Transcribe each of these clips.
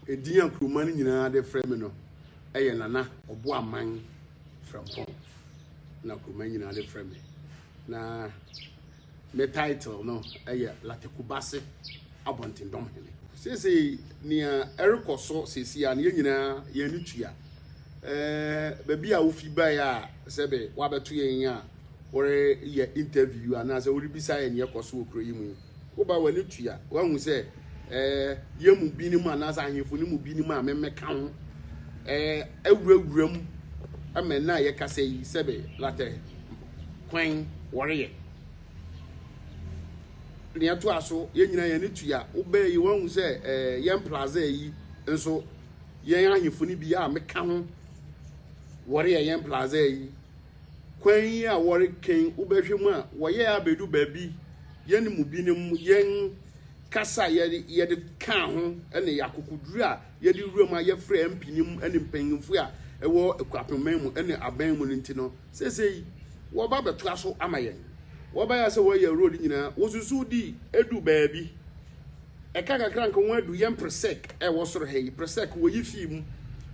Edian Krumani nyina de frame no eye nana obo aman from home na Krumani nyina de frame na me title no eye Larteh kubase abontin dom hene say nia erikoso sesi a ne nyina ye ni tua baby a wo fi ba ya sebe wa beto yen a ore ye interview ana se ori bisa ye ne koso okro yi mu wo ba wa ni tua wa hu se yemu bi ni mu anasa ahemfo ni mu bi ni mu a memeka ho awurawuram amena ye kasa yi sebe Larteh kwan woreye ni ato aso ye nyina ye ni tua wo ba yi wa hu se ye plaza yi enso ye ahemfo ni bi a meka ho woreye ye plaza yi kwan yi a wore ken wo ba hwemu a wo ye abedu baabi ye ni mu bi ni mu yen kasa ye de kan ho ene yakukuduru a ye de ruam a ye frɛ mpinim ene mpanyimfo a ewo ekwapeman mu ene aban mu nti no sesei wo ba beto aso amayen wo ba ya se wo ye road nyina wo susu di edu baabi eka kakra nka wo adu yem presek wo soro he presek wo yi fi mu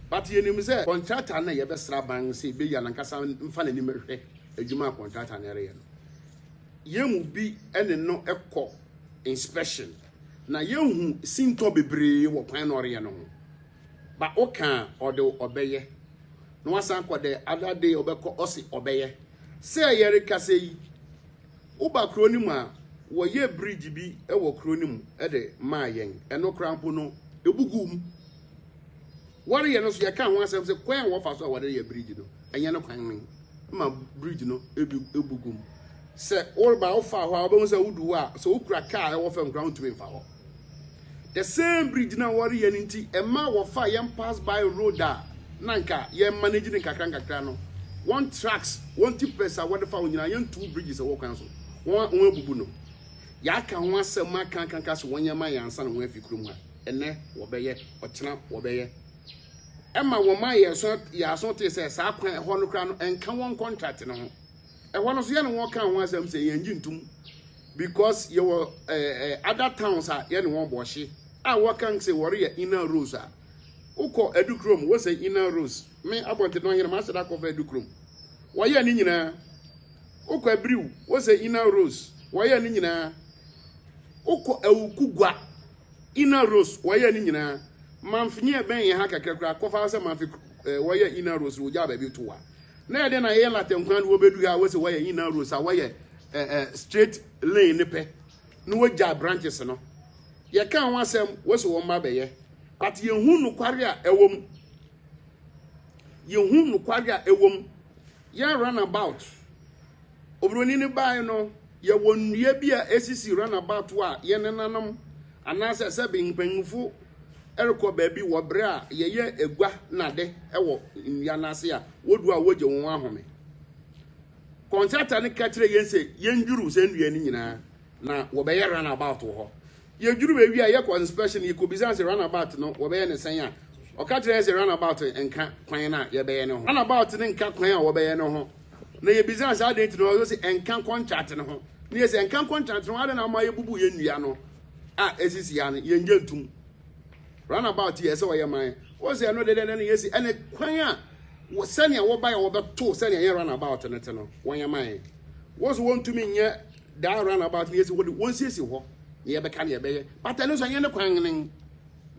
but ye nim se contractor na ye be sra ban se be ya nankasa mfa na ni mehwe adwuma contractor na re ye no ye mu bi ene no ekɔ inspection na yehu sinto bebre wo kwan no ore no ba oka ode obeye no wasan ko de other day obekɔ osi obeye se yere kase yi uba kronim a wo ye bridge bi e wo kronim e de ma yen eno krampo no ebugum wore ye no so ye ka ho asem se kwan wo fa so wore ye bridge no enye no kwan men ma bridge no ebugum se all ba ofa ho abon se wudu a so ukura car e wo fam ground to me fa ho the same bridge na wore ye nti e ma wo fa yem pass by road a nanka ye manage ni kakra no one tracks one tipesa what the fa nyina ye two bridges e wo kwan so won ebubu no ya ka ho asem aka so wonya ma yansa na won afikrum ha ene wo beye otena wo beye ema wo ma ye so ya so te se sa kwan ho no kra no enka won contract no ho e no so ye no won kan ho asem se ye ngintum because you were other towns are ye no won bohye a wo kan se wore ye inner rose a uko edukrom wo se inner rose me abonte no hire ma se da ko fa edukrom wo ye ni nyina uko abriu wo se inner rose wo ye ni nyina uko awukugwa inner rose wo ye ni nyina manfinye ben ye ha kakrakra ko fa se manfi wo ye inner rose wo ja ba bi towa na ye de na ye Larteh nkwan wo bedu ha wo se wo ye inner rose a wo ye straight lane ne pe no wo ja branches no ye kan ho asem wo se wo ma be ye but ye hu no kware a ewom ye hu no kware a ewom ye run about obroni ne bae no ye wonnua bi a esisi run about a ye nenanom anase se be mpanfo ereko baabi wo bre a ye egwa na de ewo nnua nase a wodu a woje won ahome contractor ne ka kire yense yenjuru se nnua ni nyina na wo be ye run about ho ye juru be wi a ye ko inspection ye ko business run about no wo be ye ne sen a o ka kire yense run about enka kwan na ye be ye ne ho run about ne nka kwan a wo be ye ne ho na ye business identity no so enka contract ne ho na ye se enka contract no ade na ma ye bubu ye nnua no a esisi ya ne ye ngentum run about ye se wo ye man wo se no de ne ye si ene kwan a wo sania wo ba ya wo be to sania ye run about ne te no won ye man wo so won tumi nye da run about ne ye si wo won siesi ho ye be ka ne ye be ye but ene so ye ne kwan ne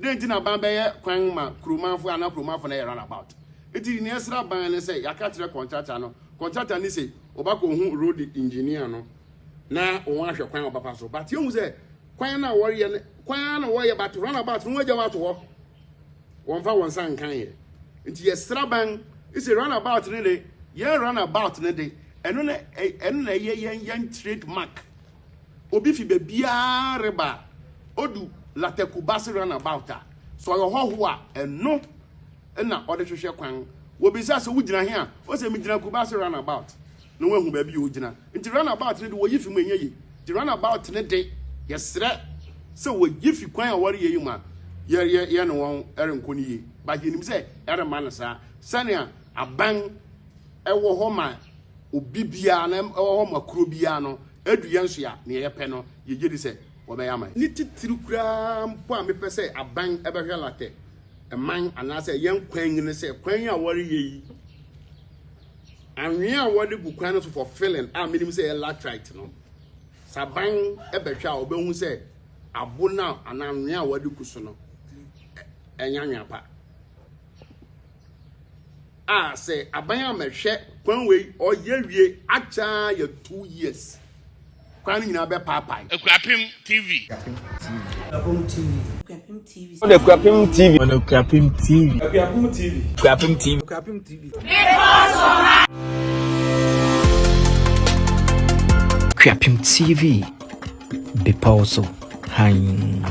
de ntina ban be ye kwan ma krumanfo ana krumanfo na ye run about iti ne esra ban ne se ya ka tire contractor ni se obako hu road engineer no na o wan hwe kwan obapa so but you say kwan na wore ye kwan na wo ye but run about no waje wato ho won fa won san kan ye nti ye sra ban isi run about ne de ye run about ne de eno na ye trademark obi fi be bia reba odu Larteh kubase run about so yo ho a eno na ode hwehwe kwan wo bisa se wo gina he a o se mi gina kubase run about no wahu ba bi o gina nti run about ne de wo yifi mu enye yi ti run about ne de ye sre se wo yifi kwan a wore ye yuma ye no won erenko ni ye ba ye nim se ere ma na sa sania aban ewo ho ma obibia na ewo ho ma kuro bia no adu yenso ya ne ye pe no ye gedi se wo be ya man ni titiri kura mpo a me pe se aban ebe hwe Larteh a man and I say young queen and say queen ya worry ye. And we are what the Buchanan for filling. I mean, say a Larteh, no. Sabang Ebecha or Bone say, Abuna and I'm near what you could know. And Yanyapa. I say, Abaya may share one way or ye acha your 2 years. Crying in a papa. A Crapping TV. Crapping TV. Crapping TV. On the Crapping TV. On the Crapping TV. Crapping TV. Crapping TV. Crapping TV. Crapping TV. Be also hang.